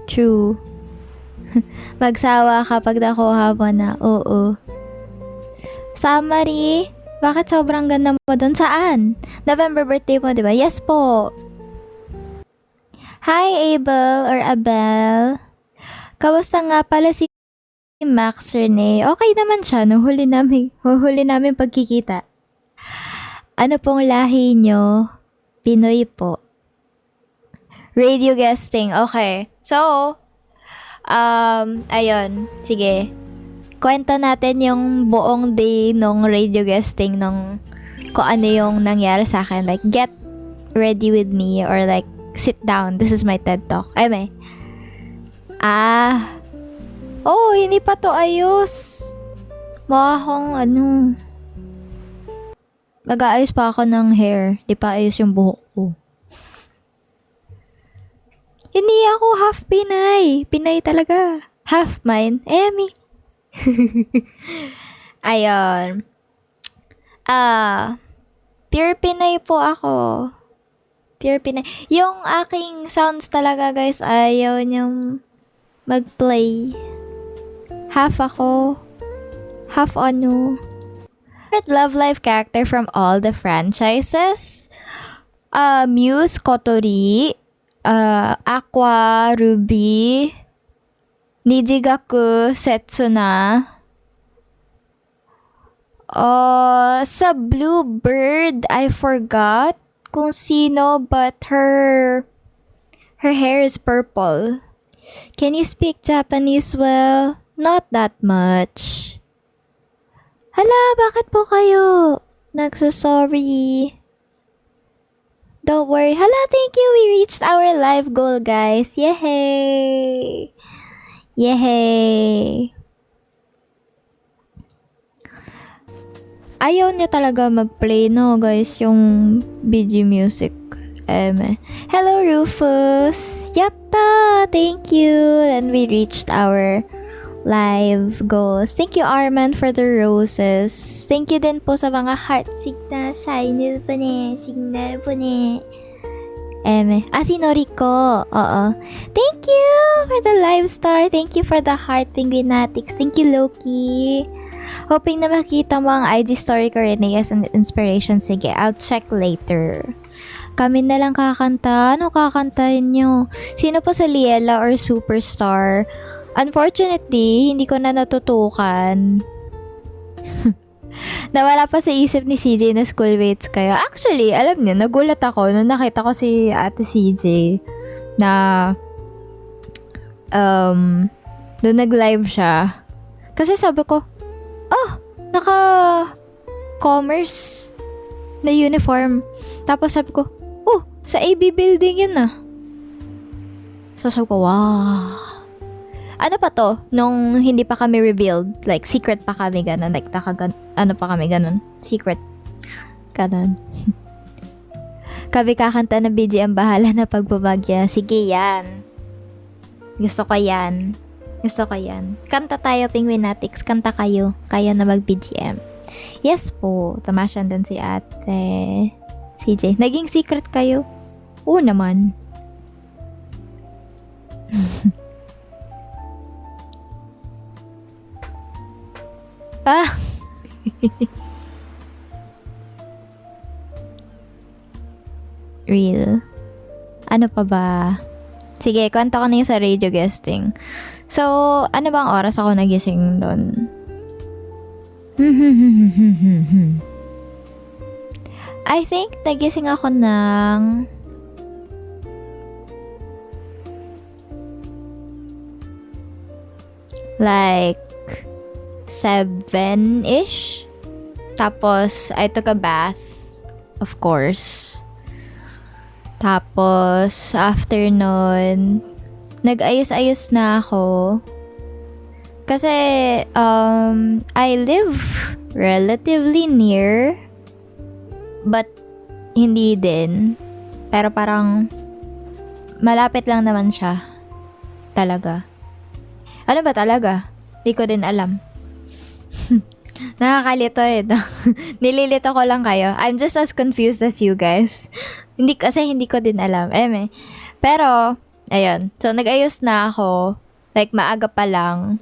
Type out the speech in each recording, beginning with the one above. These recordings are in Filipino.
True. Magsawa kapag nakuha mo na. Oo. Summary, bakit sobrang ganda mo doon? Saan? November birthday mo, di ba? Yes po. Hi, Abel or Abel. Kamusta nga pala si Max Rene? Okay naman siya. Huli namin pagkikita. Ano pong lahi nyo? Pinoy po. Radio guesting. Okay. So, ayun. Sige. Kwento natin yung buong day nung radio guesting nung kung ano yung nangyari sa akin. Like, get ready with me or like, sit down. This is my TED Talk. Ay, may. Oh, hindi pa to ayos. Mukha akong mag-aayos pa ako ng hair. Di pa ayos yung buhok ko. Hindi ako half Pinay. Pinay talaga. Half mine. Emmy. Ayun. Pure Pinay po ako. Pure Pinay. Yung aking sounds talaga, guys, ayaw niyang mag-play. Half ako. Half Favorite love life character from all the franchises? Muse, Kotori, Aqua, Ruby, Nijigaku, Setsuna. Sa Bluebird, I forgot kung sino, but her hair is purple. Can you speak Japanese well? Not that much. Hala, bakit po kayo nagsasorry? Don't worry. Hala, thank you. We reached our live goal, guys. Yay! Yay! Ayaw niya talaga mag-play, no, guys, yung BG music. Hello, Rufus! Yatta! Thank you! And we reached our live goals. Thank you, Arman, for the roses. Thank you din po sa mga heart signal po ne. Si Noriko. Oo. Thank you for the live star. Thank you for the heart penguinatics. Thank you, Loki. Hoping na makita mo ang IG story ko rin as an inspiration. Sige, I'll check later. Kami na lang kakanta. Ano kakantahin nyo? Sino po sa Liela or Superstar? Unfortunately, hindi ko na natutukan. Nawala pa sa isip ni CJ na schoolmates kayo. Actually, alam niyo, nagulat ako nung nakita ko si Ate CJ na doon nag-live siya. Kasi sabi ko, naka-commerce na uniform. Tapos sabi ko, sa AB building yun ah. So sabi ko, wow. Ano pa to? Nung hindi pa kami revealed, like secret pa kami ganun, like ano pa kami ganun, secret. Ganun. Kami kakanta ng BGM, bahala na pagbabagya. Sige yan. Gusto ko yan. Kanta tayo, Penguinatics. Kanta kayo. Kaya na mag-BGM. Yes po. Tamasyan din si Ate CJ. Naging secret kayo? Oo naman. Real. Ano pa ba? Sige, kwento ko na yung sa radio guesting. So, ano bang oras ako nagising doon? I think nagising ako ng like 7-ish. Tapos, I took a bath. Of course. Tapos, after nun, nag-ayos-ayos na ako. Kasi, I live relatively near, but hindi din. Pero parang, malapit lang naman siya. Talaga. Ano ba talaga? Di ko din alam. Nakakalito eh. Nililito ko lang kayo. I'm just as confused as you guys. Hindi ko din alam. Pero, Ayun. So, nag-ayos na ako. Like, maaga pa lang.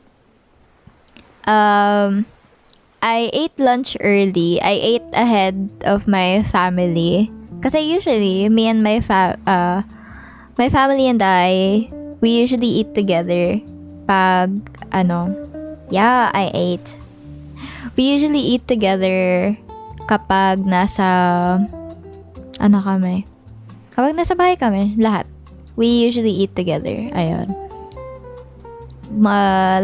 I ate lunch early. I ate ahead of my family. Kasi usually, me and my family and I, we usually eat together. Pag, I ate. We usually eat together kapag kapag nasa bahay kami, lahat. We usually eat together. Ayun.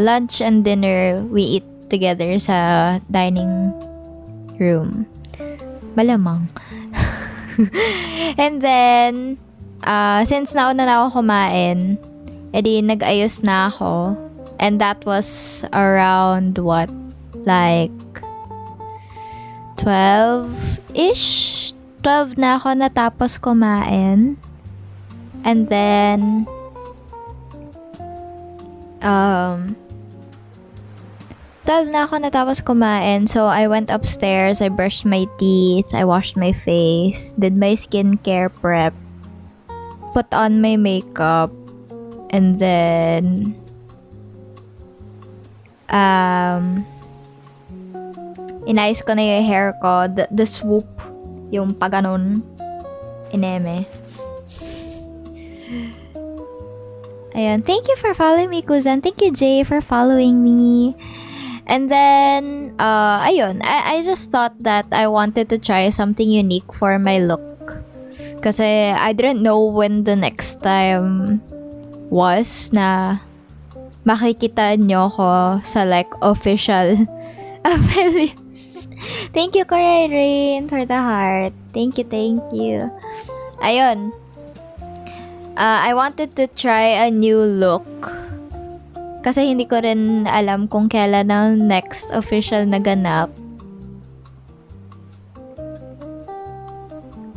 Lunch and dinner, we eat together sa dining room. Malamang. And then, since nauna na ako kumain, edi nag-ayos na ako. And that was around what? Like 12-ish? 12 na ako natapos kumain. And then, 12 na ako natapos kumain. So, I went upstairs. I brushed my teeth. I washed my face. Did my skincare prep. Put on my makeup. And then, inayos ko na yung hair ko. The swoop. Yung paganon. Ineme. Ayan. Thank you for following me, Kuzan. Thank you, Jay, for following me. And then, ayun. I just thought that I wanted to try something unique for my look. Kasi I didn't know when the next time was na makikita nyo ko sa like official affiliates. Thank you, Korea Rain, for the heart. Thank you. Ayun. I wanted to try a new look. Kasi hindi ko rin alam kung kailan ang next official na ganap.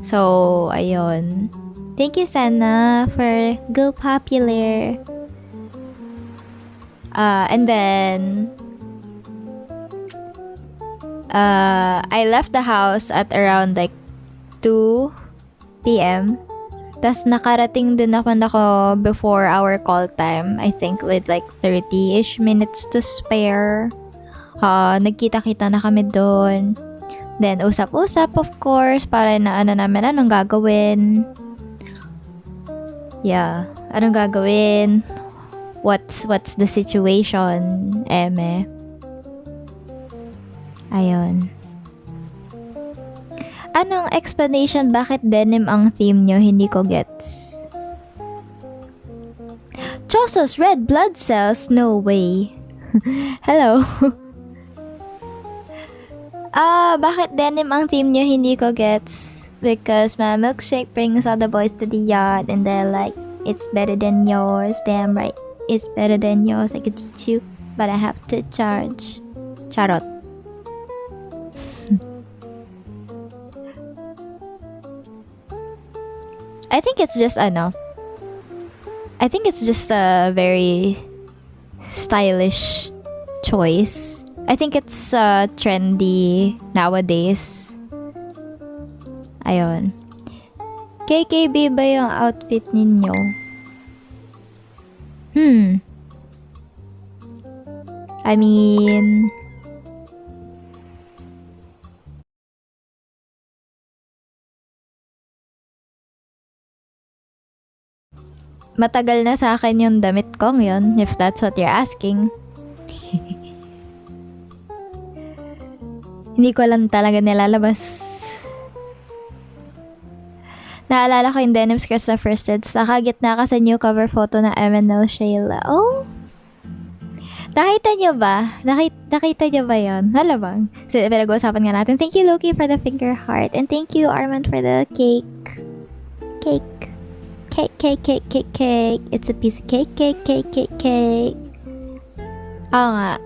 So, ayun. Thank you, Sana, for Go Popular. And then, I left the house at around like 2 p.m. Tas nakarating din ako before our call time. I think with like 30-ish minutes to spare. Nagkita-kita na kami doon. Then, usap-usap of course para na namin anong gagawin. Yeah, anong gagawin? What's the situation? Eme. Ayun. Anong explanation bakit denim ang theme nyo? Hindi ko gets. Chosos red blood cells? No way. Hello. Bakit denim ang theme nyo? Hindi ko gets. Because my milkshake brings all the boys to the yard and they're like, it's better than yours. Damn right. It's better than yours. I could teach you, but I have to charge. Charot. I think it's just a very stylish choice. I think it's trendy nowadays. Ayun. KKB ba yung outfit ninyo? I mean, matagal na sa akin yung damit kong yun, if that's what you're asking. Hindi ko lang talaga nilalabas. Naalala ko yung denim skirt sa first Reds. Nakagitna ka sa new cover photo ng MNL Shayla. Oh? Nakita nyo ba? Nakita nyo ba yun? Malamang. So, pinag-uusapan nga natin. Thank you, Loki, for the finger heart. And thank you, Armand, for the cake. Cake. It's a piece of cake. Oo nga.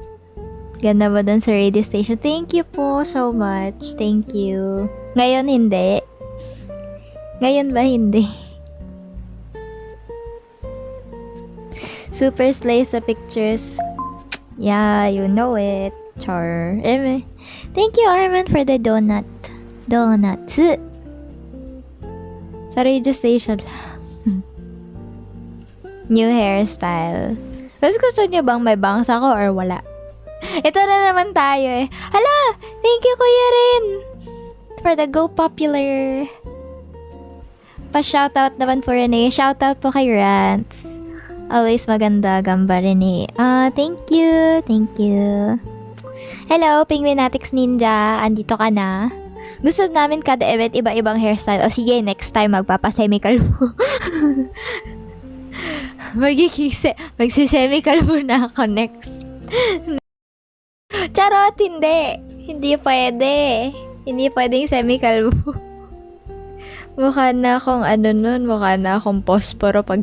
Ganda ba dun sa radio station? Thank you po so much. Thank you. Ngayon, hindi. Ngayon ba, hindi? Super slay sa pictures. Yeah, you know it. Char. Thank you, Arman, for the donut. Sa radio station lang. New hairstyle. Mas gusto niyo bang may bangs ako or wala? Ito na naman tayo eh. Hala! Thank you, Kuya Rin! For the Go Popular. Pa-shoutout naman po Renee. Shoutout po kay Rants. Always maganda gamba Renee. Thank you. Thank you. Hello, Penguinatics Ninja. Andito ka na. Gusto namin kada event iba-ibang hairstyle. O sige, next time magpapa-semi-kalbo. Magsi-semi-kalbo na ako next. Charot, hindi. Hindi pwede. Hindi pwedeng semi-kalbo. Mukha na akong mukha na akong posporo pag...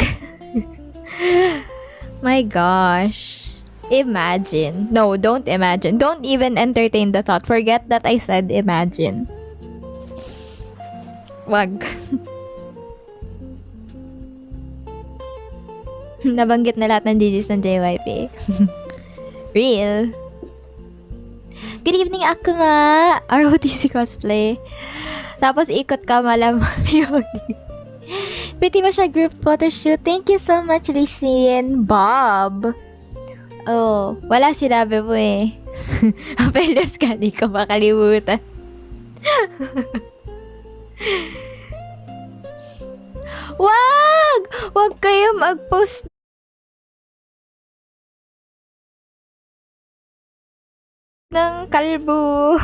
My gosh. Imagine. No, don't imagine. Don't even entertain the thought. Forget that I said imagine. Wag. Nabanggit na lahat ng GGs ng JYP. Real. Good evening, Akuma! ROTC cosplay. Tapos ikot ka malam Fiori. Pwede ba siya group photoshoot? Thank you so much, Lishin. Bob! Oh, wala sinabi mo eh. Apelios ka, di ko makalimutan. Wag! Wag kayo mag-post ng kalbo.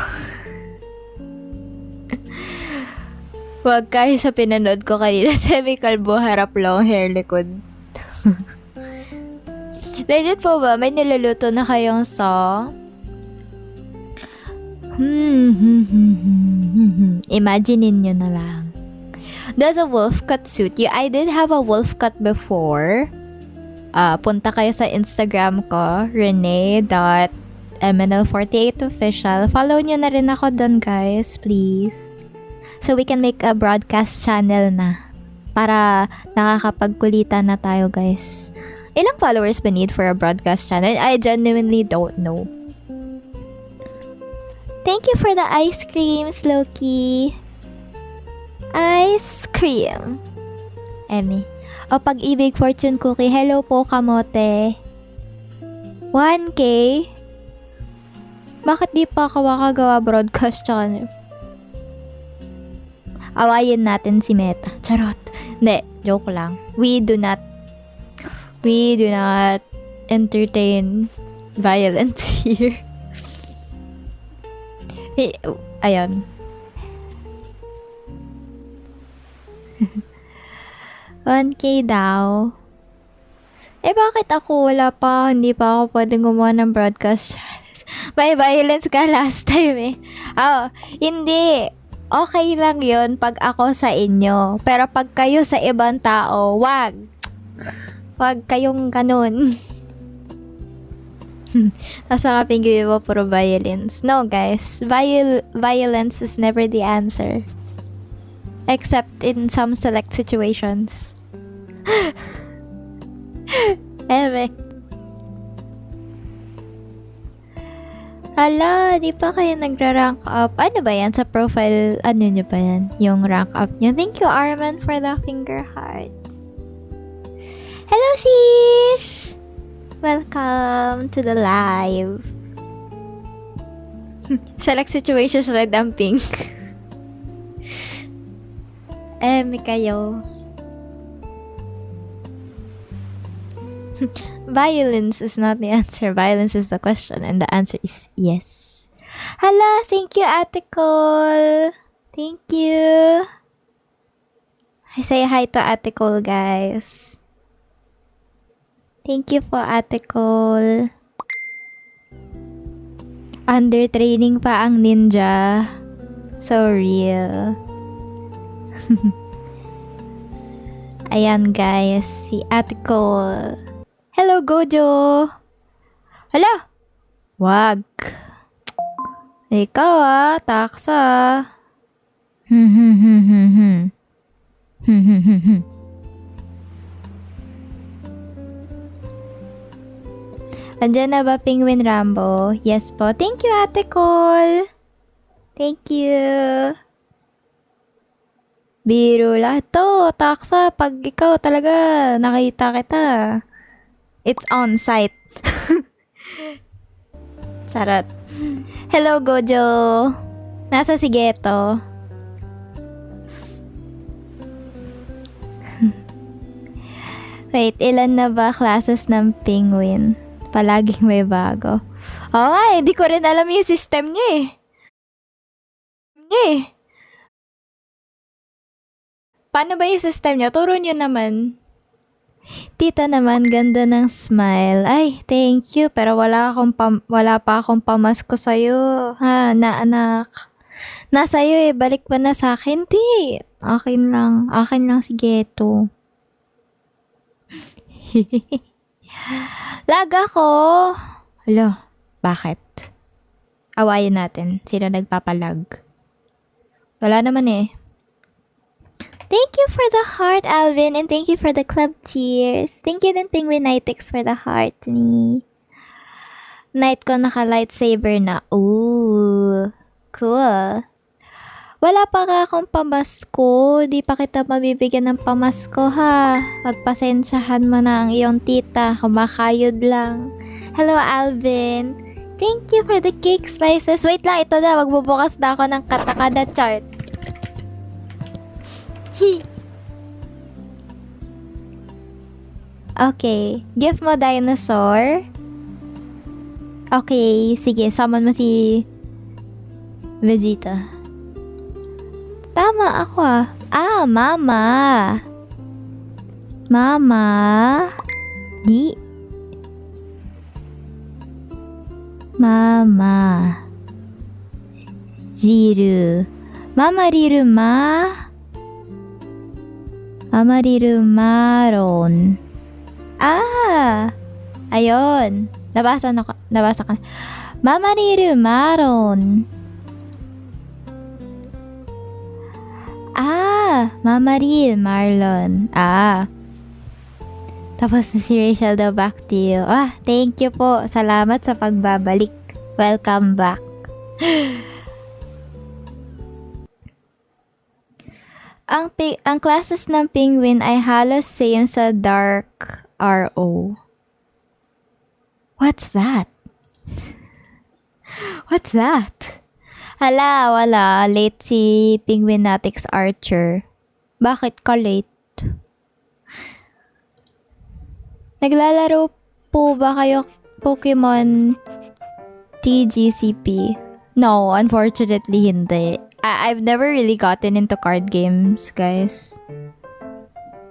Wag kayo sa pinanood ko kanina. Semi-kalbo, harap long hair, likod. Legit po ba? May niluluto na kayong saw? Imaginein nyo na lang. Does a wolf cut suit you? I did have a wolf cut before. Punta kayo sa Instagram ko, rene.mnl48official. Follow nyo na rin ako doon, guys, please. So we can make a broadcast channel na. Para nakakapagkulitan na tayo, guys. Ilang followers ba need for a broadcast channel? I genuinely don't know. Thank you for the ice creams, Loki. Ice cream. Emmy. O Pag-ibig Fortune Cookie. Hello po, kamote. 1K? Bakit di pa ako makagawa broadcast channel? Awayin natin si Meta. Charot. Hindi, joke lang. We do not entertain violence here. Ayun. 1K daw. Bakit ako wala pa? Hindi pa ako pwedeng gumawa ng broadcast channels. May violence ka last time eh. Hindi. Okay lang yon pag ako sa inyo. Pero pag kayo sa ibang tao, wag. Wag kayong ganun. Tapos mga pinggiri mo puro violence. No guys, violence is never the answer. Except in some select situations. Eme. Hala, di pa kayo nagra-rank up. Ano ba yan? Sa profile, ano nyo ba yan? Yung rank up nyo. Thank you, Arman, for the finger hearts. Hello, Shish! Welcome to the live. Select situations, red and pink. May kayo. Violence is not the answer. Violence is the question. And the answer is yes. Hala, thank you, Ate Cole. Thank you. I say hi to Ate Cole, guys. Thank you po, Ate Cole. Under training pa ang ninja. So real. Ayan guys, si Ate Cole. Hello Gojo! Hala! Wag! Ikaw taksa. Andiyan na ba Penguin Rambo? Yes po. Thank you, Ate Cole. Thank you. Biro lahat to. Taksa, pag ikaw talaga nakita kita. It's on site. Charot. Hello, Gojo. Nasa si Geto. Wait, ilan na ba classes ng Penguin? Palaging may bago. Oo nga eh, di ko rin alam yung system niya eh. Paano ba yung system niya? Turo niyo naman. Tita naman, ganda ng smile. Ay, thank you. Pero wala pa akong pamasko sa'yo. Ha, na anak. Nasa iyo eh, balik pa na sa akin. Di. Akin lang si Geto. Laga ko. Hala, bakit? Awayin natin. Sino nagpapalag? Wala naman eh. Thank you for the heart, Alvin, and thank you for the club cheers. Thank you din, Penguin Nightix, for the heart to me. Night ko naka-lightsaber na. Ooh, cool. Wala pa ka akong pamasko. Di pa kita mabibigyan ng pamasko, ha? Pagpasensyahan mo na ang iyong tita. Kumakayod lang. Hello, Alvin. Thank you for the cake slices. Wait lang, ito na. Magbubukas na ako ng katakada chart. Okay. Gift mo dinosaur. Okay. Sige, summon mo si Vegeta. Tama ako ah. Ah, mama. Mama. Di. Mama. Riru. Mama Riru ma. Mama Riru maron. Ah. Ayun. Nabasa ka. Mama Riru maron. Ah, Mama Ril, Marlon. Ah. Tapos na si Rachel daw, back to you. Ah, thank you po. Salamat sa pagbabalik. Welcome back. Ang classes ng Penguin ay halos same sa Dark RO. What's that? What's that? Hala, wala. Late si Penguin Natix Archer. Bakit ka late? Naglalaro po ba kayo Pokemon TGCP? No, unfortunately hindi. I've never really gotten into card games, guys.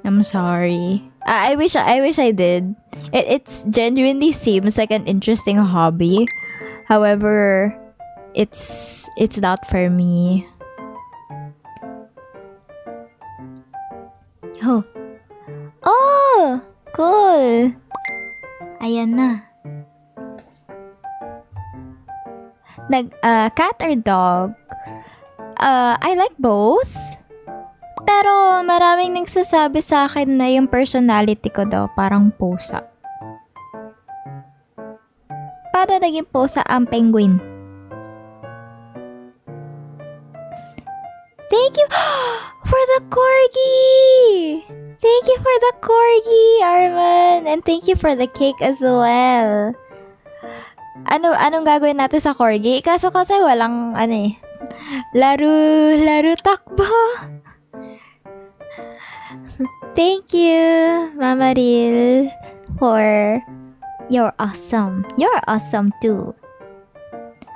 I'm sorry. I wish I did. It's genuinely seems like an interesting hobby. However, it's not for me. Oh, cool. Ayan na. Cat or dog? I like both. Pero maraming nagsasabi sa akin na yung personality ko daw parang pusa. Paano naging pusa ang penguin? Thank you for the corgi! Thank you for the corgi, Arman! And thank you for the cake as well. Anong gagawin natin sa corgi? Kaso kasi walang, laro takbo. Thank you, Mama Ril, for you're awesome. You're awesome too.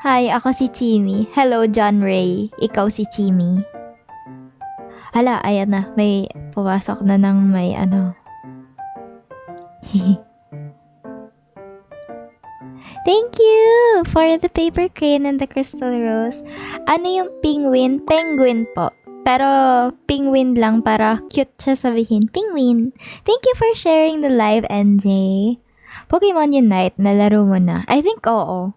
Hi, ako si Chimi. Hello, John Ray. Ikaw si Chimi. Hala, ayan na. May pumasok na ng may Thank you for the paper crane and the crystal rose. Ano yung penguin? Penguin po. Pero penguin lang para cute siya sabihin. Penguin. Thank you for sharing the live, NJ. Pokemon Unite, nalaro mo na. I think oo.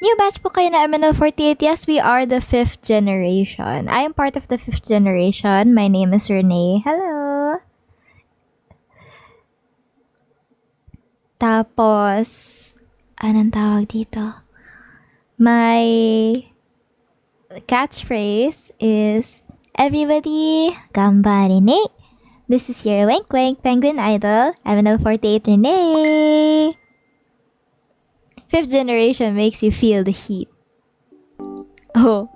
New batch po kayo na MNL48. Yes, we are the 5th generation. I am part of the 5th generation. My name is Renee. Hello! Tapos, anong tawag dito? My catchphrase is, Everybody, ganbare ne. This is your Wank Wank Penguin Idol, MNL48 Renee. Fifth generation makes you feel the heat. Oh.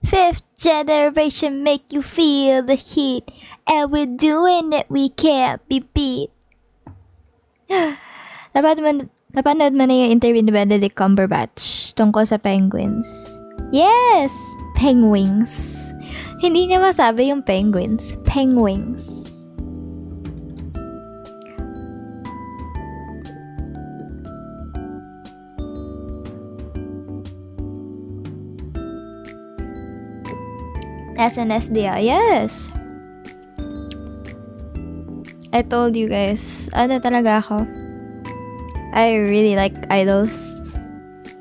Fifth generation make you feel the heat. And we're doing it, we can't be beat. Napanood mo na yung interview ni Benedict Cumberbatch tungkol sa penguins? Yes! Penguins. Hindi niya masabi yung penguins. Penguins. SNSD, yes. I told you guys, ano talaga ako? I really like idols.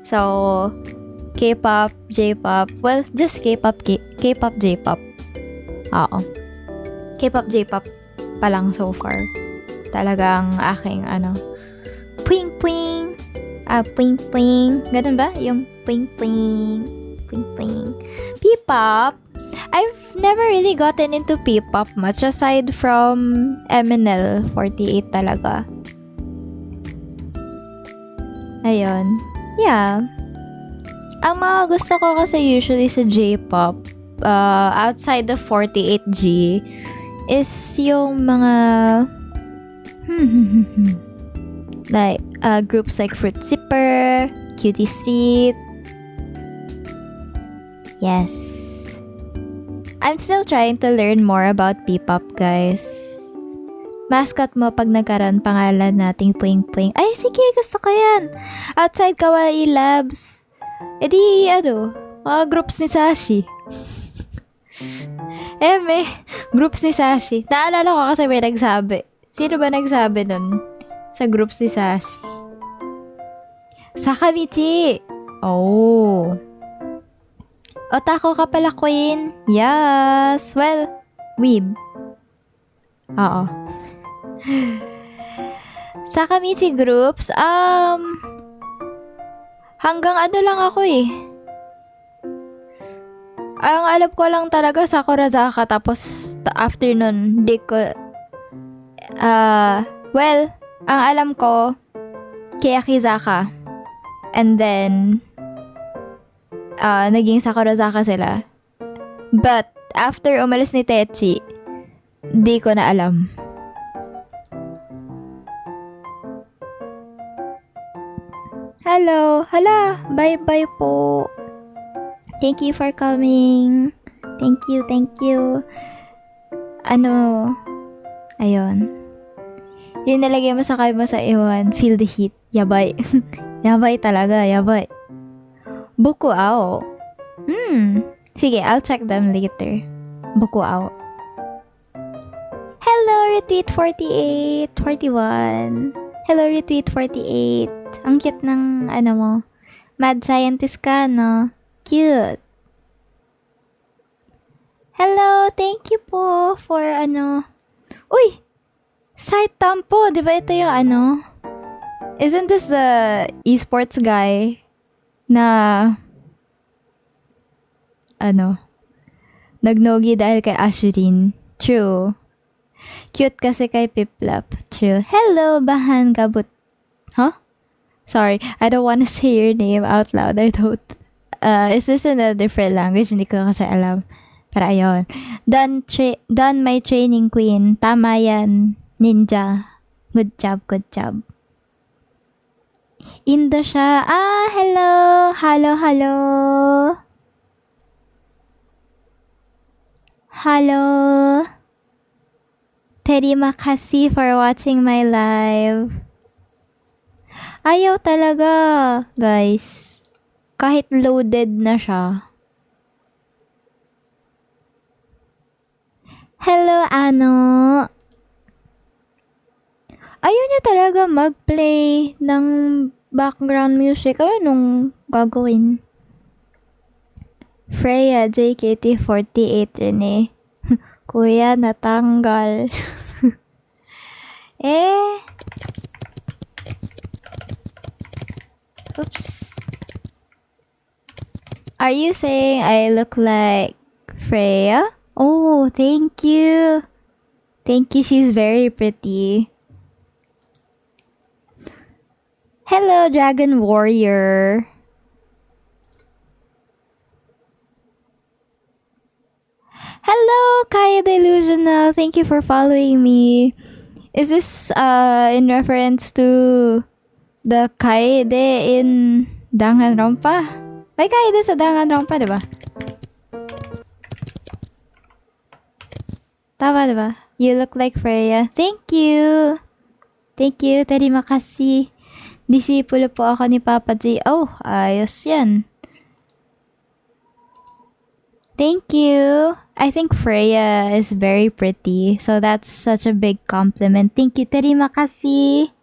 So, K-pop, J-pop, well, just K-pop, K-pop, J-pop. Oo. K-pop, J-pop pa lang so far. Talagang aking, puing puing. Puing puing. Ganun ba? Yung puing puing. Puing puing. P-pop, I've never really gotten into P-pop much aside from MNL48 talaga. Ayun. Yeah. Ang mga gusto ko kasi usually sa J-pop, outside the 48G, is yung mga like groups like Fruit Zipper, Cutie Street. Yes. I'm still trying to learn more about P-pop, guys. Mascot mo pag nagkaroon pangalan nating Puing Puing. Ay, sige, gusto ko yan. Outside Kawaii Labs. E di, mga groups ni Sashi. May groups ni Sashi. Naalala ko kasi may nagsabi. Sino ba nagsabi nun? Sa groups ni Sashi. Sakamichi. Oh. Otaku ka pala, Queen. Yes. Well, weeb. Oo. Sakamichi groups, hanggang lang ako eh. Ang alam ko lang talaga Sakurazaka, tapos after nun, di ko, well, ang alam ko, Keyakizaka. And then, naging Sakurazaka sila. But, after umalis ni Techi, di ko na alam. Hello! Hala! Bye-bye po! Thank you for coming. Thank you, thank you. Ayun. Yung nalagay mo sa iwan, feel the heat. Yabay. Yabay talaga, yabay. Buku ao. Sige, I'll check them later. Buku ao. Hello, Retweet 48, 41. Hello, Retweet 48. Ang cute ng, mo. Mad scientist ka, no? Cute. Hello, thank you po for, Uy! Side Tampo, di ba ito yung, Isn't this the esports guy na, nagnogi dahil kay Asherin? True. Cute kasi kay Piplap. True. Hello, Bahan Kabut. Huh? Sorry, I don't want to say your name out loud. I don't. Is this in a different language? Hindi ko kasi alam. Pero ayun. Done my training, Queen. Tama yan. Ninja. Good job, good job. Indo siya. Hello. Hello, hello. Hello. Terima kasih for watching my live. Ayaw talaga, guys. Kahit loaded na siya. Hello, Ayaw niya talaga mag-play ng background music. Anong gagawin? Freya, JKT48 rin eh. Kuya, natanggal. Oops. Are you saying I look like Freya? Oh, thank you. Thank you, she's very pretty. Hello, Dragon Warrior. Hello, Kaya Delusional. Thank you for following me. Is this in reference to the Kaede in Danganronpa? May Kaede sa Danganronpa, di ba? Tama, di ba? You look like Freya. Thank you. Thank you. Terima kasih. Disipulo po ako ni Papa G. Oh, ayos yan. Thank you. I think Freya is very pretty. So that's such a big compliment. Thank you. Terima kasih.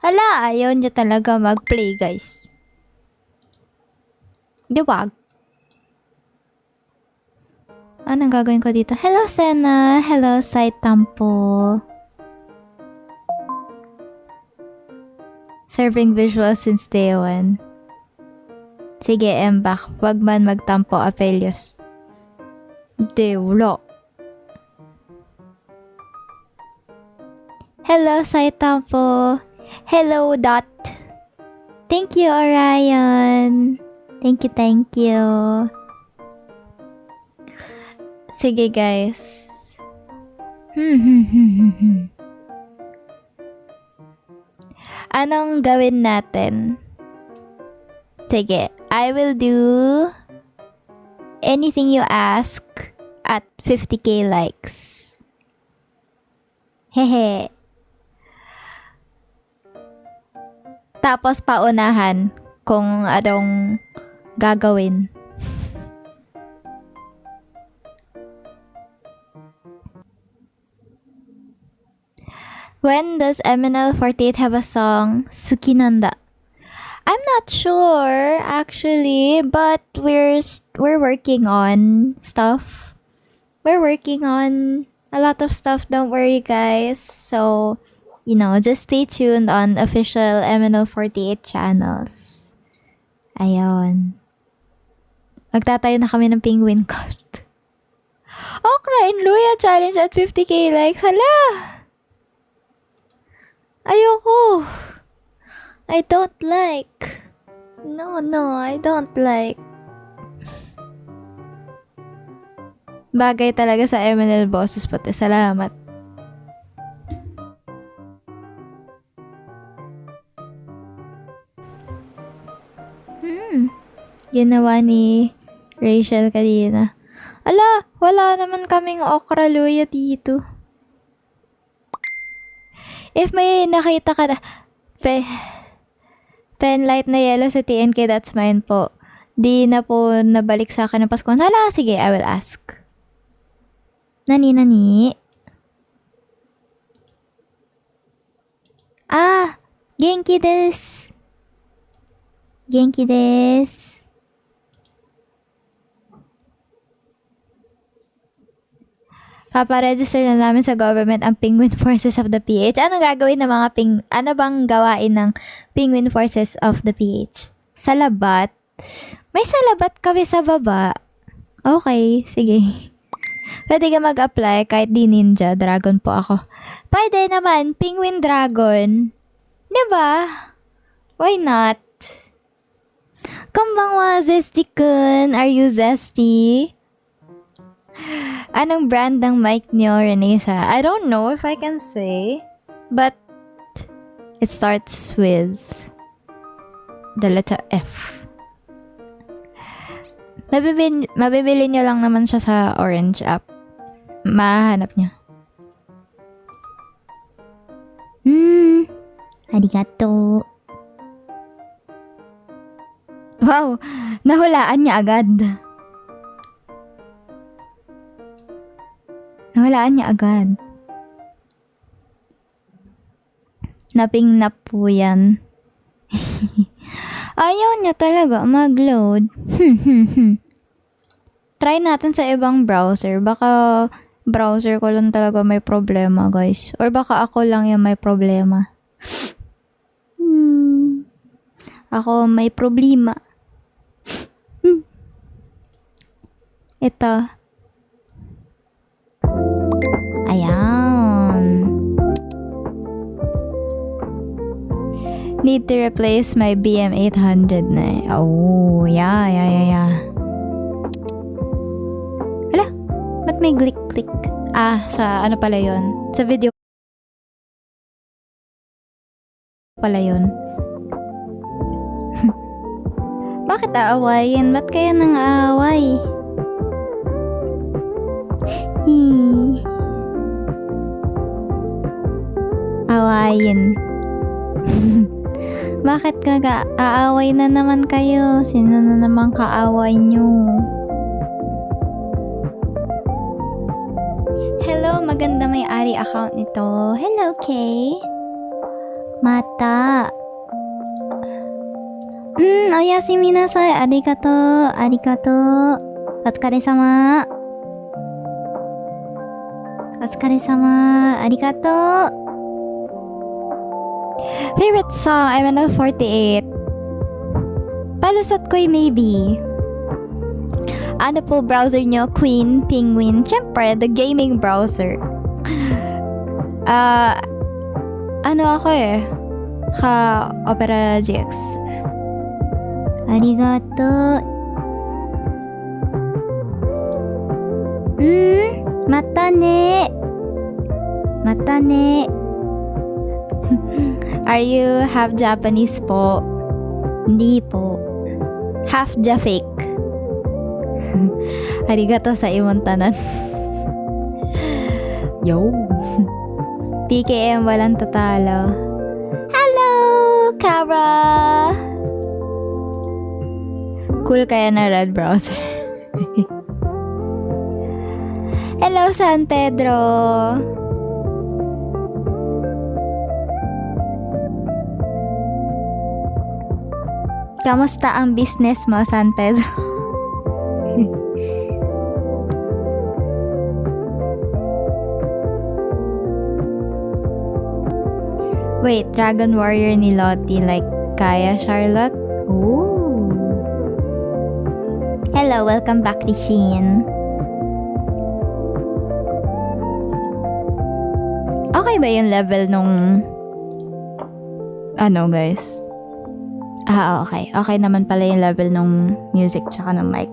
Hala, ayaw niya talaga mag-play, guys. Di ba? Anong gagawin ko dito? Hello, Senna. Hello, Saitampo. Serving visuals since day one. Sige, Embak. Wag man magtampo, Apelios. Di, wala. Hello, Saitampo. Hello, Dot. Thank you, Orion. Thank you, thank you. Sige, guys. Anong gawin natin? Sige, I will do anything you ask at 50k likes. Hehe. Tapos paunahan kung anong gagawin. When does MNL48 have a song, Suki Nanda? I'm not sure actually, but we're working on stuff. We're working on a lot of stuff, don't worry guys. So, you know, just stay tuned on official MNL48 channels. Ayun. Magtatayo na kami ng penguin card. Okra and Luya challenge at 50k likes. Hala! Ayoko. I don't like. No, I don't like. Bagay talaga sa MNL bosses pati. Salamat. Ginawa ni Rachel kanina. Ala, wala naman kaming okra luya dito. If may nakita ka na, penlight na yellow sa TNK, that's mine po. Di na po nabalik sa akin ng Pasko. Hala, sige, I will ask. Nani? Ah, genki desu. Genki desu. Paparegister na namin sa government ang Penguin Forces of the PH. Anong gagawin ng mga ano bang gawain ng Penguin Forces of the PH? Salabat? May salabat kami sa baba. Okay, sige. Pwede ka mag-apply kahit di ninja. Dragon po ako. Pwede naman, Penguin Dragon. Diba? Why not? Konbanwa, Zesty-kun. Are you zesty? Anong brand ng mic niyo, Renesa? I don't know if I can say, but it starts with the letter F. Mabibili niyo lang naman siya sa Orange app. Mahanap niya. Arigato. Wow, nahulaan niya agad. Nawalaan niya agad. Naping-nap po yan. Ayaw niya talaga mag-load. Try natin sa ibang browser. Baka browser ko lang talaga may problema, guys. Or baka ako lang yung may problema. Ako may problema. Ito. Ayan. Need to replace my BM800 na eh. Oh, yeah. Hala, ba't may click? Sa ano pala yun? Sa video pala yun. Bakit aawayin? Ba't kaya nang aaway? Awayin. Bakit aaway na naman kayo? Sino na naman kaaway nyo? Hello, maganda may-ari account nito. Hello, Kay. Mata. Oyasumi nasai. Arigato. Otsukare-sama. Arigato. Favorite song, MNL48. Palusot ko'y maybe. Ano po browser nyo? Queen, Penguin. Siyempre, the gaming browser. Ano ako eh? Opera GX. Arigato. Mata ne. Are you half Japanese po? Hindi po. Half Jafake. Arigato sa imong tanan. Yo. PKM walang tatalo. Hello, Kara. Cool kaya na red browser. Hello, San Pedro. Kamusta ang business mo, San Pedro? Wait, Dragon Warrior ni Lottie like kaya, Charlotte? Ooh. Hello, welcome back, Rishine. Okay ba yung level nung guys? Okay. Okay naman pala yung level nung music tsaka ng mic.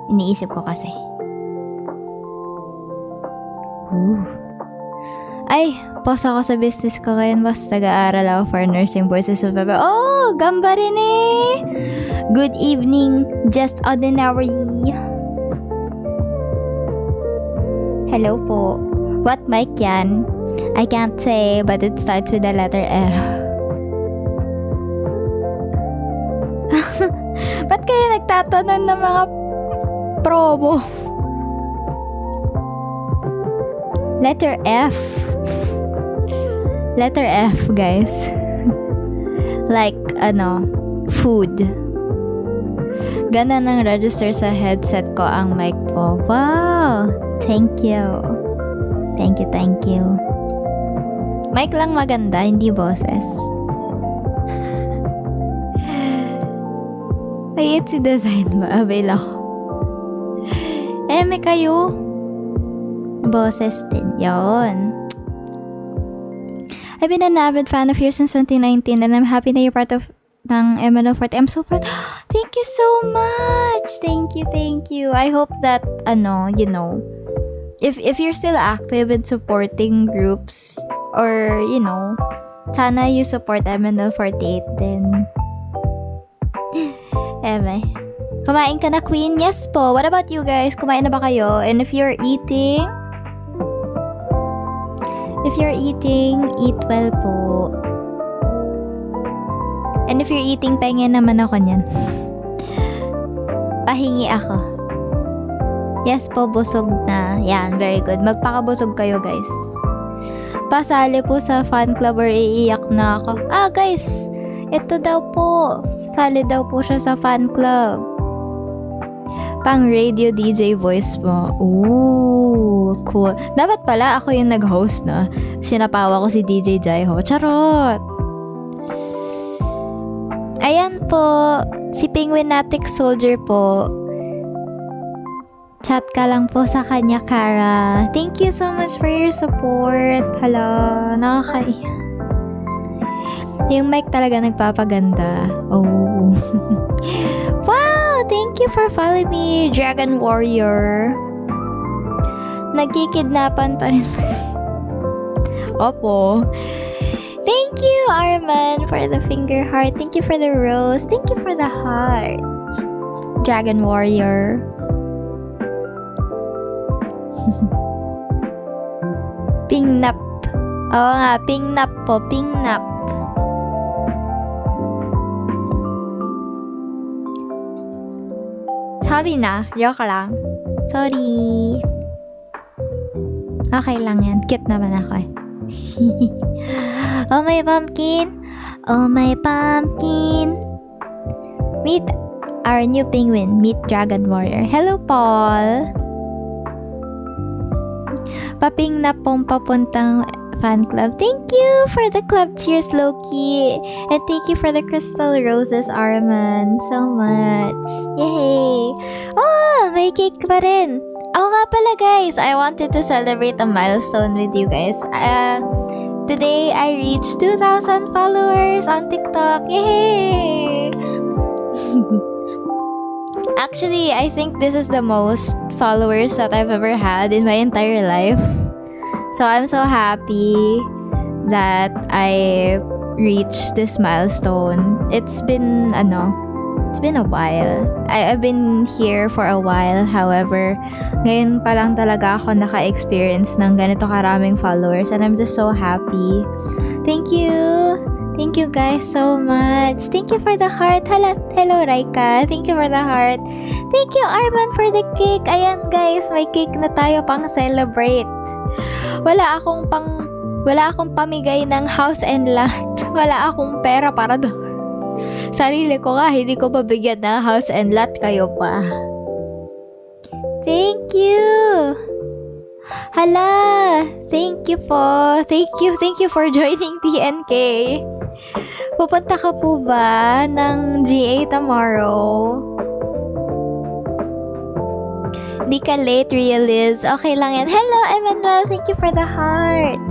Iniisip ko kasi. Ooh. Ay, pause ako sa business ko ngayon. Mas nag-aaral ako for nursing courses. Oh, gambare ne! Good evening, just ordinary. Hello po. What mic yan? I can't say, but it starts with the letter F. Ba't kayo nagtatanong ng mga promo? Letter F. Letter F, guys. Like, food. Ganda ng register sa headset ko ang mic po. Wow! Thank you. Thank you. Mic lang maganda, hindi boses. Ay, it's si design ba? Avail ako. May kayo. Boses din. Yon. I've been an avid fan of yours since 2019 and I'm happy na you're part of ng MNL40. I'm so proud. Thank you so much. Thank you. I hope that, if you're still active in supporting groups or, sana you support MNL48 din. Kumain ka na, Queen? Yes po. What about you guys? Kumain na ba kayo? And if you're eating, eat well po. And if you're eating, pahingin naman ako niyan. Pahingi ako. Yes po, busog na. Yan, very good. Magpakabusog kayo, guys. Pasali po sa fan club or iiyak na ako. Guys, ito daw po. Sali daw po siya sa fan club. Pang radio DJ voice mo. Ooh, cool. Dapat pala ako yung nag-host na. Sinapawa ko si DJ Jaiho. Charot! Ayan po, si Penguinatic Soldier po. Chat ka lang po sa kanya, Kara. Thank you so much for your support. Hala, nakakaiyak. Yung mic talaga nagpapaganda. Oh. Wow, thank you for following me, Dragon Warrior. Nagkikidnapan pa rin. Opo. Thank you, Arman, for the finger heart. Thank you for the rose. Thank you for the heart. Dragon Warrior. Pingnap. Oo nga, pingnap po. Pingnap. Sorry na. Joke lang. Sorry. Okay lang yan. Cute naman ako eh. Oh my pumpkin. Oh my pumpkin. Meet our new penguin. Meet Dragon Warrior. Hello, Paul. Paping na pong papuntang fan club. Thank you for the club cheers, Loki. And thank you for the crystal roses, Arman. So much. Yay! Oh, may cake pa rin. Oo nga pala, guys. I wanted to celebrate a milestone with you guys. Today, I reached 2,000 followers on TikTok. Yay! Actually, I think this is the most followers that I've ever had in my entire life. So, I'm so happy that I reached this milestone. It's been a while. I've been here for a while. However, ngayon pa lang talaga ako naka-experience ng ganito karaming followers and I'm just so happy. Thank you. Thank you guys so much. Thank you for the heart. Hello Raika. Thank you for the heart. Thank you Arman for the cake. Ayan guys, may cake na tayo pang celebrate. Wala akong pamigay ng house and lot. Wala akong pera para doon. Sarili ko nga, hindi ko mabigyan ng house and lot, kayo pa. Thank you! Hala! Thank you po! Thank you for joining TNK. Pupunta ka po ba ng GA tomorrow? Di ka late, Realiz. Okay lang yan. Hello, Emmanuel! Thank you for the heart!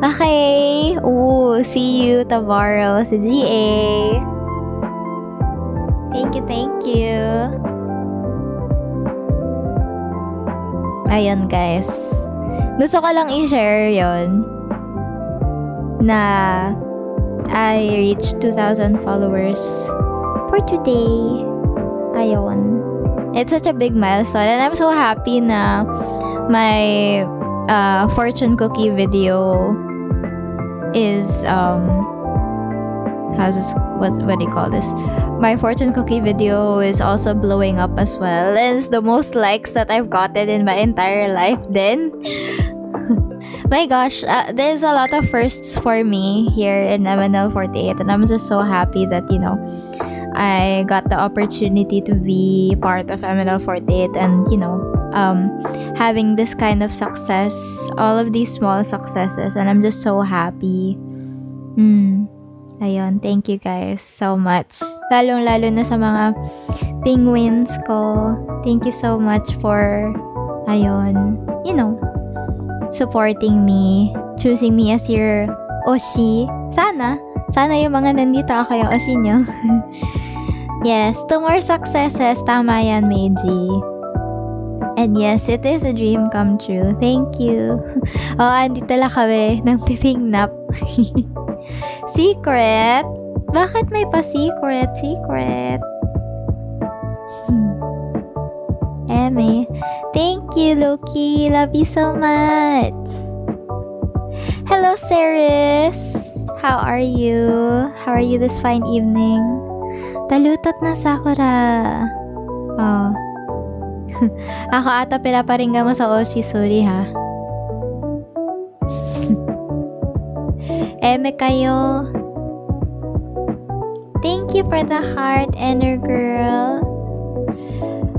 Okay. Ooh, see you tomorrow sa GA. Thank you. Ayun guys. Gusto ko lang i-share yon na I reached 2,000 followers for today. Ayun. It's such a big milestone and I'm so happy na my fortune cookie video is what do you call this? My fortune cookie video is also blowing up as well. And it's the most likes that I've gotten in my entire life then. My gosh, there's a lot of firsts for me here in MNL48 and I'm just so happy that, I got the opportunity to be part of MNL48 and, having this kind of success, all of these small successes, and I'm just so happy. Ayun, thank you guys so much. Lalong-lalo na sa mga penguins ko. Thank you so much for, supporting me, choosing me as your Oshi. Sana yung mga nandito ako yung Oshi nyo. Yes, to more successes. Tama yan, Meiji. And yes, it is a dream come true. Thank you. Andito lang kami ng pipingnap. Secret? Bakit may pa-secret? Secret. Eme. Thank you, Loki. Love you so much. Hello, Ceres. How are you? How are you this fine evening? Talutot na Sakura. Oh. Ako ata pinaparinggan mo sa Oshi. Sorry ha. Eme kayo. Thank you for the heart, Inner Girl.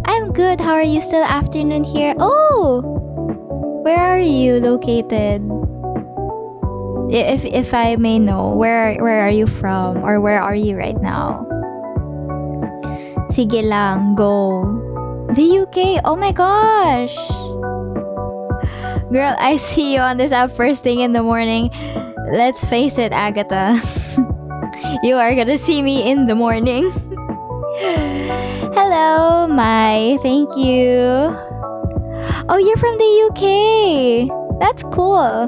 I'm good. How are you? Still afternoon here? Oh! Where are you located? If I may know, where are you from? Or where are you right now? Sige lang, go. The UK, oh my gosh! Girl, I see you on this app first thing in the morning. Let's face it, Agatha. You are gonna see me in the morning. Hello, Mai. Thank you. Oh, you're from the UK. That's cool.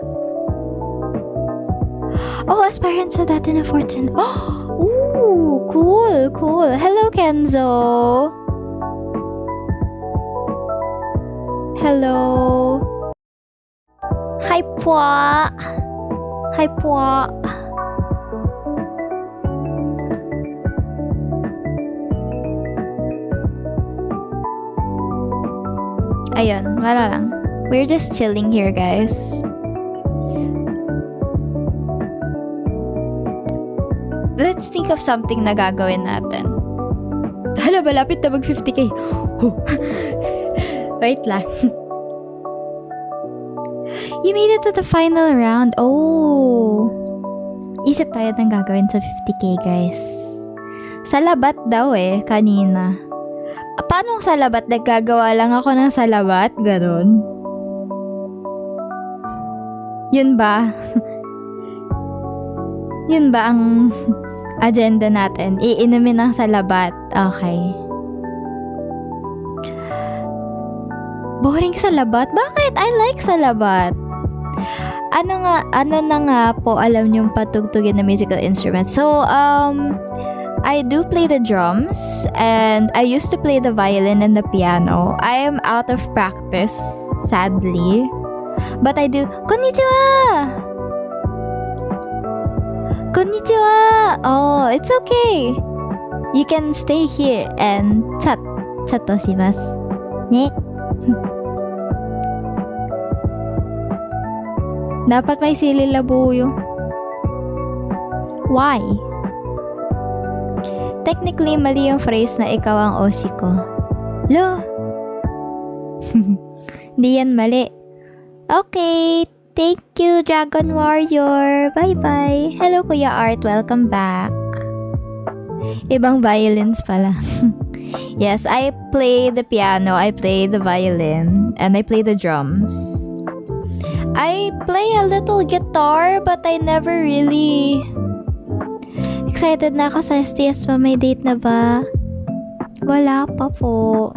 Oh, aspirant sa dati na fortune. Oh, ooh, cool. Hello, Kenzo. Hello. Hi po. Ayun, wala lang. We're just chilling here, guys. Let's think of something na gagawin natin. Hala, malapit na mag 50k. Wait lang. You made it to the final round. Oh. Isip tayo ng gagawin sa 50k, guys. Salabat daw kanina. Paano salabat? Nagkagawa lang ako ng salabat? Ganon. Yun ba? Yun ba ang agenda natin? Iinumin ng salabat. Okay. Boring salabat? Bakit? I like salabat. Ano na nga po alam niyong patugtugin na musical instrument? So, I do play the drums and I used to play the violin and the piano. I am out of practice, sadly. But I do. Konnichiwa! Konnichiwa! Oh, it's okay. You can stay here and chat to shimasu. Ne? Dapat may sililabuyo. Why? Technically, mali yung phrase na ikaw ang oshi ko. Lo! Di yan mali. Okay, thank you, Dragon Warrior. Bye-bye. Hello, Kuya Art. Welcome back. Ibang violins pala. Yes, I play the piano, I play the violin, and I play the drums. I play a little guitar, but I never really... Excited na ako sa STS pa. May date na ba? Wala pa po.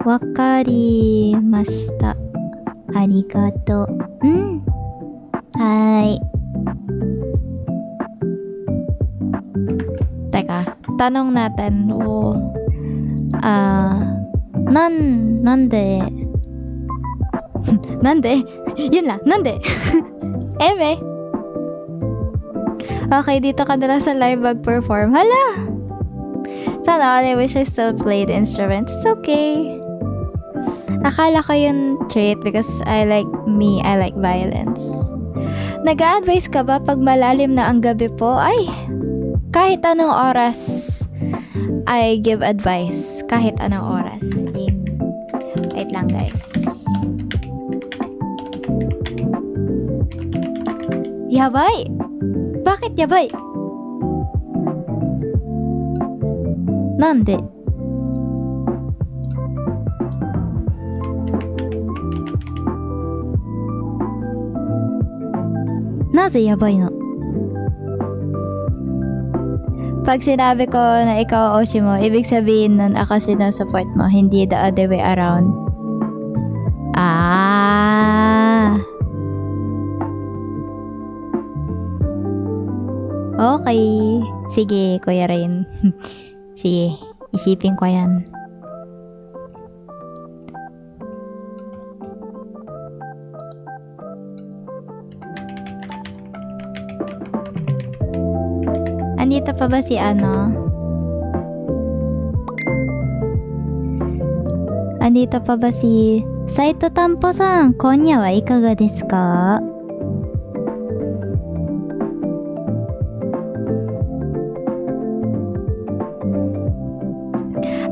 Wakarimashita. Arigato. Hi. Teka, tanong natin. Nande? Nande? Yun lang, nande? Eme? Okay, dito ka na lang sa live mag-perform. Hala! Sana all, I wish I still played instruments. It's okay. Akala ko yun trait because I like violins. Nag-a-advise ka ba pag malalim na ang gabi po? Ay, kahit anong oras, I give advice. Kahit anong oras. Wait lang, guys. Yabay! Bakit yabay? Nande? Naze yabay no? Pag sinabi ko na ikaw oshi mo, ibig sabihin nun ako sinusupport mo, hindi the other way around. Okay. Sige, Kuya Rain. Sige, isipin ko yan. Andito pa ba si ano? Andito pa ba si Saito Tampo-san? Konya wa ikaga desu ka?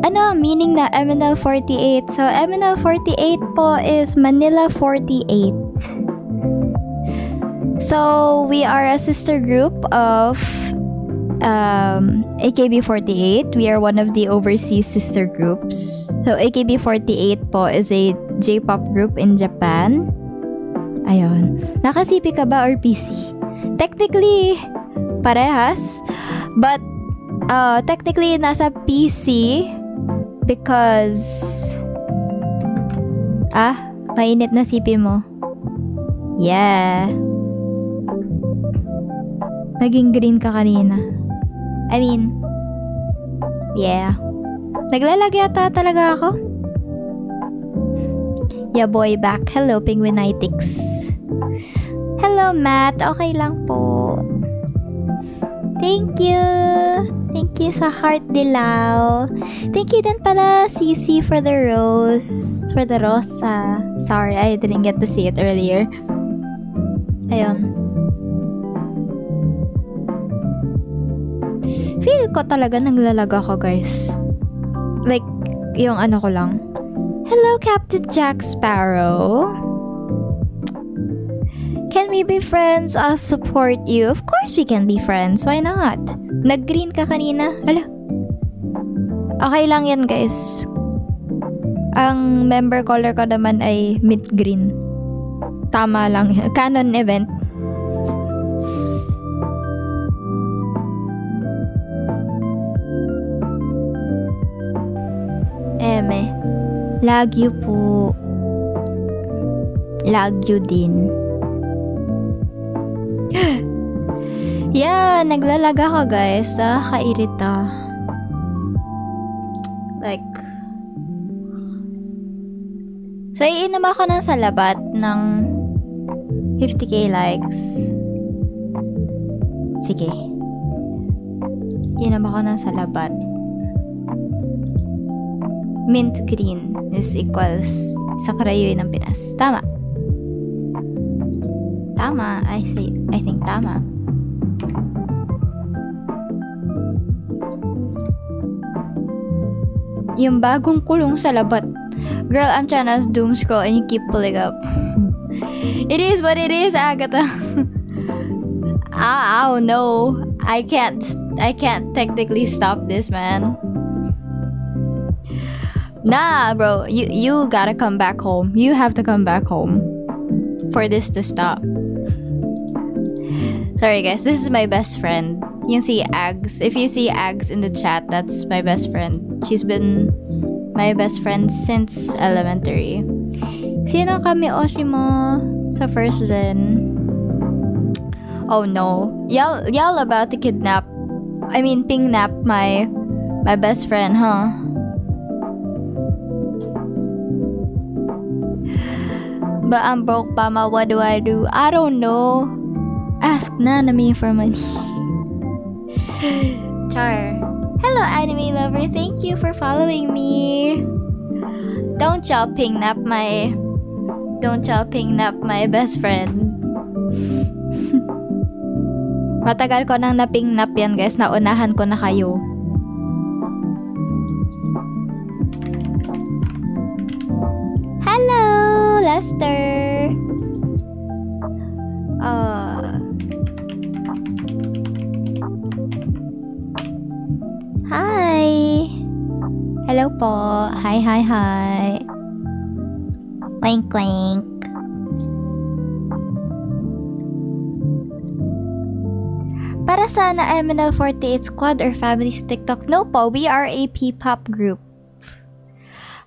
Ano meaning na MNL48? So, MNL48 po is Manila 48. So, we are a sister group of AKB48. We are one of the overseas sister groups. So, AKB48 po is a J-pop group in Japan. Ayun. Naka-CP ka ba or PC? Technically, parehas. But, technically, nasa PC because... mainit na CP mo. Yeah. Naging green ka kanina. I mean, yeah. Naglalag yata talaga ako. Yeah, boy, back. Hello, Penguinitics. Hello, Matt. Okay lang po. Thank you. Thank you sa heart dilaw. Thank you din pala, CC, for the rose. For the rosa. Sorry, I didn't get to see it earlier. Ayun. Feel ko talaga naglalag ako, guys. Like, yung ano ko lang. Hello, Captain Jack Sparrow. Can we be friends? I'll support you. Of course we can be friends. Why not? Nag-green ka kanina. Hala. Okay lang yan, guys. Ang member color ko naman ay mint green. Tama lang. Canon event. Lagyo po. Lagyo din. Yeah, naglalag ako, guys. Kairita. Like, so, iinom ako ng salabat ng 50k likes. Sige. Iinom ako ng salabat. Mint green is equals sa Karayuin ng Pinas. Tama. Tama. I think tama. Yung bagong kulong sa labat. Girl, I'm trying to doom scroll and you keep pulling up. It is what it is, Agatha. Oh no. I can't technically stop this, man. Nah, bro. You gotta come back home. You have to come back home for this to stop. Sorry, guys. This is my best friend. You see Ags. If you see Ags in the chat, that's my best friend. She's been my best friend since elementary. Sino kami Oshimo sa first gen? Oh no. Y'all about to pingnap my best friend, huh? But I'm broke, Mama. What do? I don't know. Ask Nanami for money. Char. Hello, anime lover. Thank you for following me. Don't y'all pingnap my best friend. Matagal ko nang napingnap yan, guys. Naunahan ko na kayo. Hello, Lester. Hi. Hello po. Hi. Wink. Para sana MNL48 squad or family sa TikTok? No po, we are a P-pop group.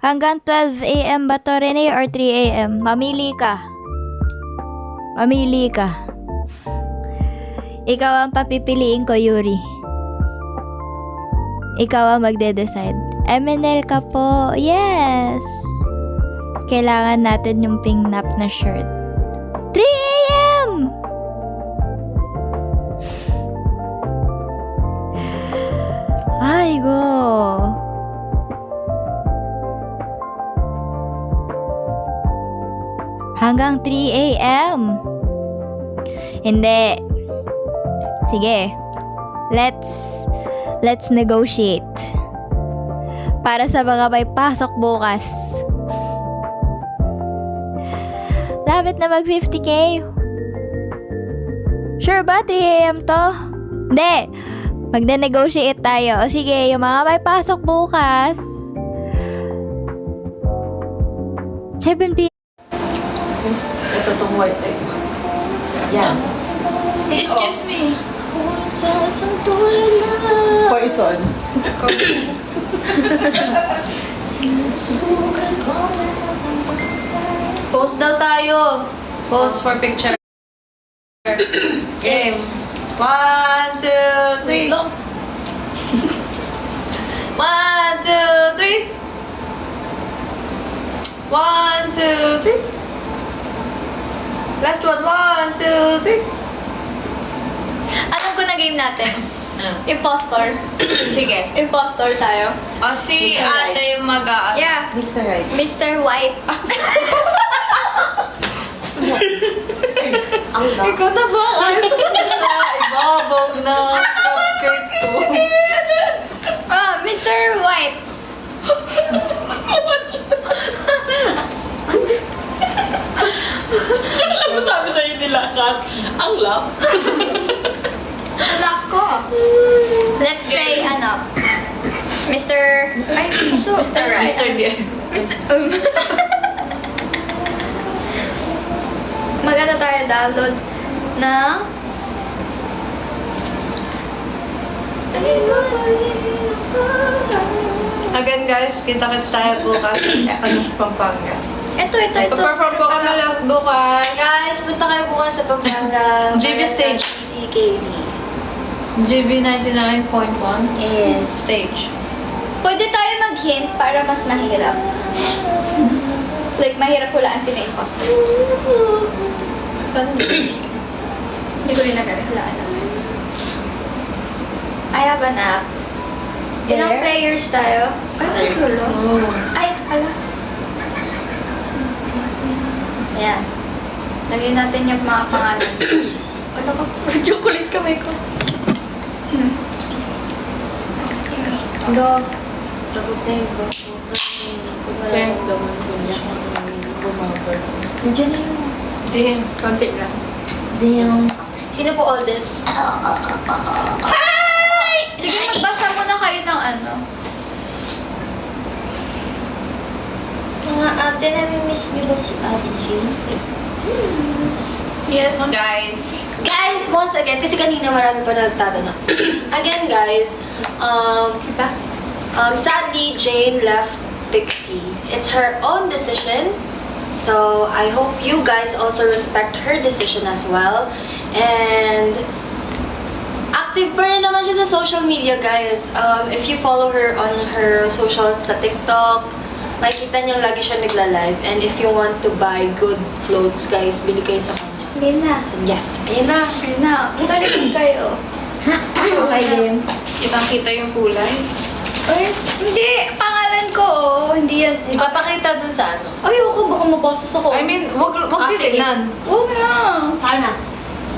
Hanggang 12 AM ba to, Rene, or 3 AM? Mamili ka. Ikaw ang papipiliin ko, Yuri. Ikaw ang magde-decide. MNL ka po. Yes. Kailangan natin yung pingnap na shirt. 3 AM! Ay, go. Hanggang 3 AM. Hindi. Sige. Let's negotiate. Para sa mga may pasok bukas. Lapit na mag 50k. Sure ba 3 AM to? Hindi. Magne-negotiate tayo. O sige, yung mga may pasok bukas. 7 p.m. Ito itong white rice. Yan. Stick Excuse me. Poison. Pose daw tayo. Pose for picture. Game. 1, 2, 3. 1, 2, 3. 1, 2, 3. 2, 3. Last one. 1, 2, 3. Alam ko na game natin. Impostor. Sige. Impostor tayo. O, si Mr. Right. ate yung mag-a... Yeah. Mr. Right. Mr. White. Ang ba? Ikaw na ba? Ayos na ibabaw na cupcake ko. Oh, Mr. White. Alam mo sabi sa'yo nila, Kat, ang love. Laugh ko. Let's play, ano, Mr. Ay, so, Mr. Right. Mr. Dian. Mr. Maganda tayo download ng Again guys, kita-kits tayo bukas. Ano sa Pampanga. ito. Pa-perform po kami last bukas. Guys, punta kayo bukas sa Pampanga. GV stage. TKD. GV 99.1 Yes. stage. Pwede tayo mag-hint para mas mahirap. Like, mahirap hulaan sino yung imposter. Hindi ko rin nagawin. Hulaan na. I have an app. Ilang There? players tayo? Ay, tatlo lang. Oh. Ay, ito pala. Ayan. Lagyan natin yung mga pangalan. Ano ka? Chocolate kamay ko. Ito. Tagot na yung baso. Okay. Nandiyan na yun. Damn, konti lang. Damn. Sino po all this? Sige, magbasa muna kayo ng ano. Mga ate, nami-miss niyo ba si Ate Jane? Yes, guys. Guys, once again, kasi kanina marami pa nagtatanong. Again, guys, sadly, Jane left Pixie. It's her own decision. So, I hope you guys also respect her decision as well. And, active pa rin naman siya sa social media, guys. If you follow her on her socials sa TikTok, makikita niyo lagi siya nagla-live. And if you want to buy good clothes, guys, bili kayo sa kanya. Game na. So, yes, ayun na. Ayun na. Talikod kayo. Okay, game. Kitang-kita yung kulay. Ay, hindi. Pangalan ko, oh. Hindi yan. Ipapakita dun sa ano. Ay, ako. Baka maboses ako. I mean, wag titignan. Huwag na. Sana.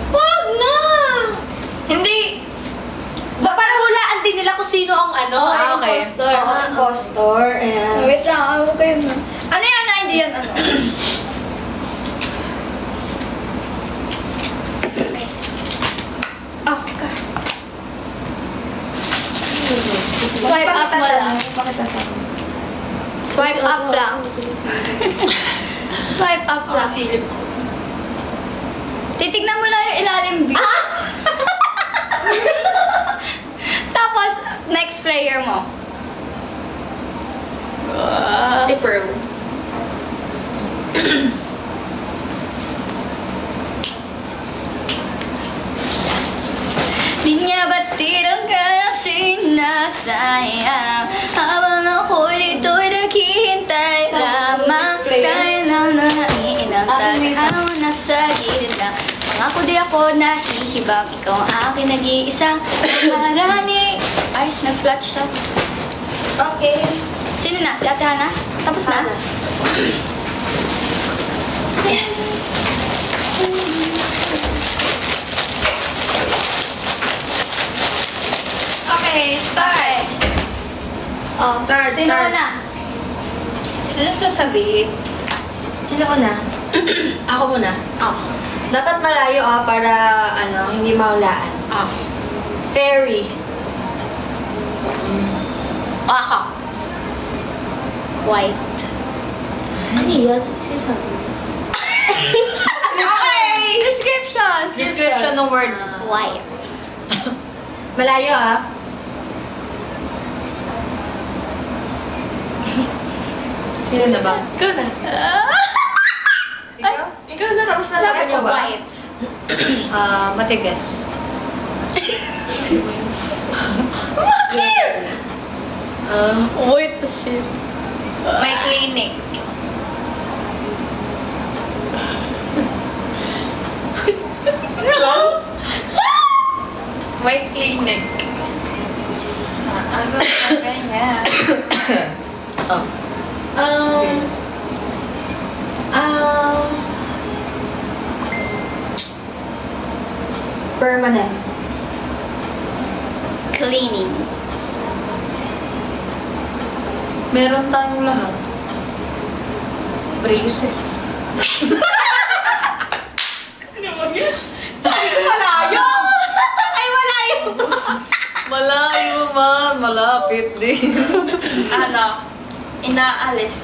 Wag na! Hindi. Para hulaan din nila kung sino ang ano. Okay. Impostor. Impostor. And... Wait lang. Huwag kayo na. Ano yan? Hindi yan ano. Oh, God. Swipe up mo lang. Swipe up lang. Swipe up lang. Silip. Titignan mo lang yung ilalim view. Tapos, next player mo. Pearl. Di niya batid ang kanyang sinasayang habang ako'y dito'y naghihintay lamang dahil lang naiinang taghaw na sa gilid lang. Pangako di ako nahihibang, ikaw ang aking nag-iisang marani. Ay, nag-flat siya. Okay. Sino na? Si Ate Hana? Tapos na? Yes! Okay, start. Oh, Start, sino start. na? Ano sasabihin? Sino una? Ako muna. Oh. Dapat malayo para hindi mahulaan. Oh. Fairy. Aha. White. Ano yan? Sinasabi mo? Okay! Description! Description ng word. White. Malayo ah. Sino na ba? Ikaw na. Ikaw? Ikaw na. Tapos na Sabi ko ba? white. Matigas. Wait to see. May clinic. May clinic. Ano sa ganyan? Permanent. Cleaning. Meron tayong lahat. Braces. Sabi ko malayo! Ay, malayo! Malayo man. Malapit din. Ano? Inaalis.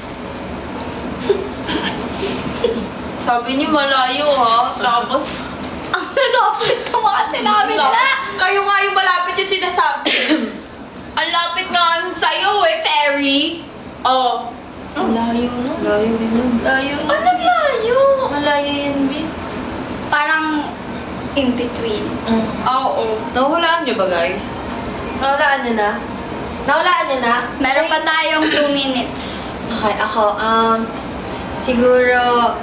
Sabi niyo malayo ha. Tapos, Ang lalapit ko mga sinabi nila. kayo nga yung malapit yung sinasabi. Ang lapit nga sa'yo eh, Terry. Oh. Malayo na. Malayo din nun. Layo. Ano layo? Malayo yan, B. Parang in between. Oo. Nahulaan niyo ba, guys? Nawalaan niyo na? Nawalaan niyo na? Meron pa tayong 2 minutes. Okay, ako, siguro,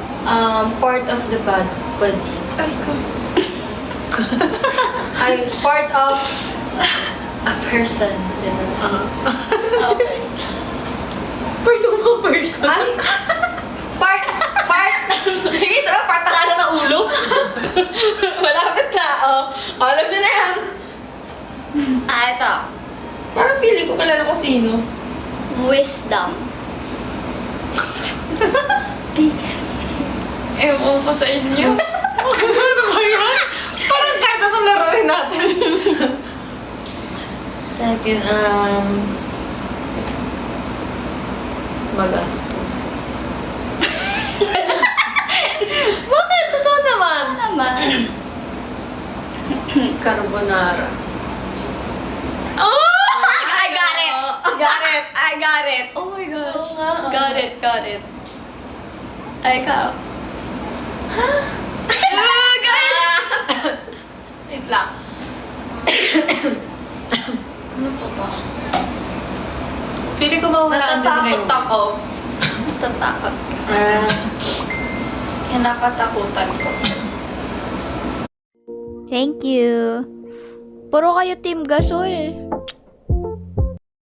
part of the body. Ay, ko. Ay, part of a person. Ganun. Okay. Part of a person. Ay, part, Sige, tara, part na ka ng ulo. Malapit na, oh. Alam na na yan. Ito. Parang pili ko kilala ko sino. Wisdom. Ewan ko sa inyo. Ano ba yan? Parang kahit anong laruin natin. second, magastos. Bakit? Totoo naman. Ano naman? Carbonara. Oh! I got it! Got it. I got it! Oh my gosh. Got it, got it. Ay, ikaw. Guys! Wait lang. Ano pa ba? Pili ko ba wala Natatakot ako. Natatakot ka. Kinakatakutan ko. Thank you. Puro kayo Team Gasol.